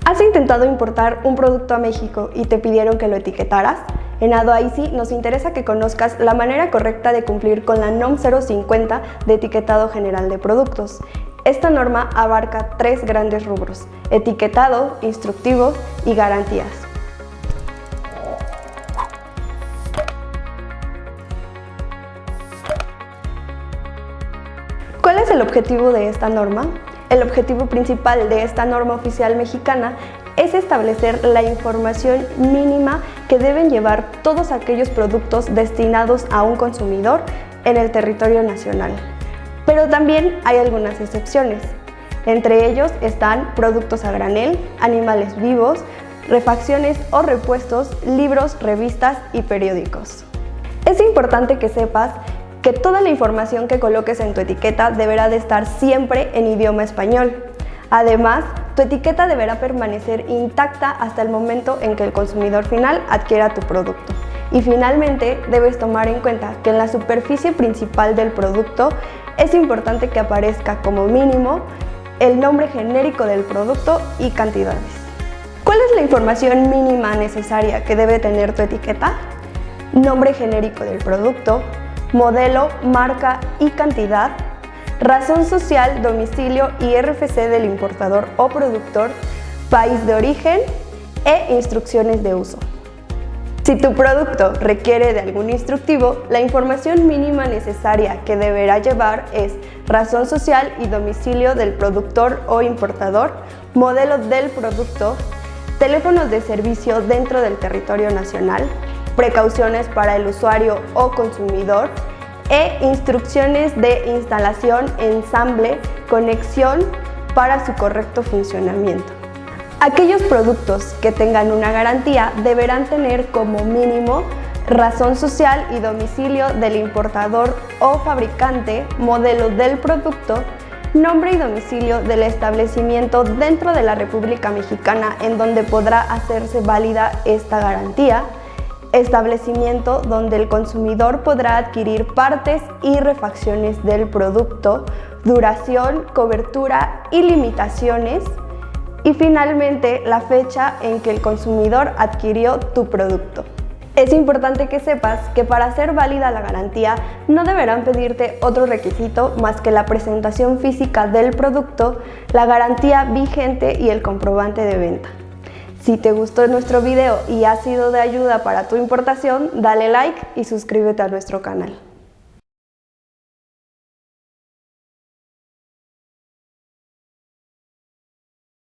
¿Has intentado importar un producto a México y te pidieron que lo etiquetaras? En AdoIcy nos interesa que conozcas la manera correcta de cumplir con la NOM 050 de etiquetado general de productos. Esta norma abarca 3 grandes rubros: etiquetado, instructivo y garantías. ¿Cuál es el objetivo de esta norma? El objetivo principal de esta norma oficial mexicana es establecer la información mínima que deben llevar todos aquellos productos destinados a un consumidor en el territorio nacional. Pero también hay algunas excepciones. Entre ellos están productos a granel, animales vivos, refacciones o repuestos, libros, revistas y periódicos. Es importante que sepas que toda la información que coloques en tu etiqueta deberá de estar siempre en idioma español. Además, tu etiqueta deberá permanecer intacta hasta el momento en que el consumidor final adquiera tu producto. Y finalmente, debes tomar en cuenta que en la superficie principal del producto es importante que aparezca como mínimo el nombre genérico del producto y cantidades. ¿Cuál es la información mínima necesaria que debe tener tu etiqueta? Nombre genérico del producto, modelo, marca y cantidad, razón social, domicilio y RFC del importador o productor, país de origen e instrucciones de uso. Si tu producto requiere de algún instructivo, la información mínima necesaria que deberá llevar es razón social y domicilio del productor o importador, modelo del producto, teléfonos de servicio dentro del territorio nacional, precauciones para el usuario o consumidor e instrucciones de instalación, ensamble, conexión para su correcto funcionamiento. Aquellos productos que tengan una garantía deberán tener como mínimo razón social y domicilio del importador o fabricante, modelo del producto, nombre y domicilio del establecimiento dentro de la República Mexicana en donde podrá hacerse válida esta garantía, establecimiento donde el consumidor podrá adquirir partes y refacciones del producto, duración, cobertura y limitaciones, y finalmente la fecha en que el consumidor adquirió tu producto. Es importante que sepas que para hacer válida la garantía no deberán pedirte otro requisito más que la presentación física del producto, la garantía vigente y el comprobante de venta. Si te gustó nuestro video y ha sido de ayuda para tu importación, dale like y suscríbete a nuestro canal.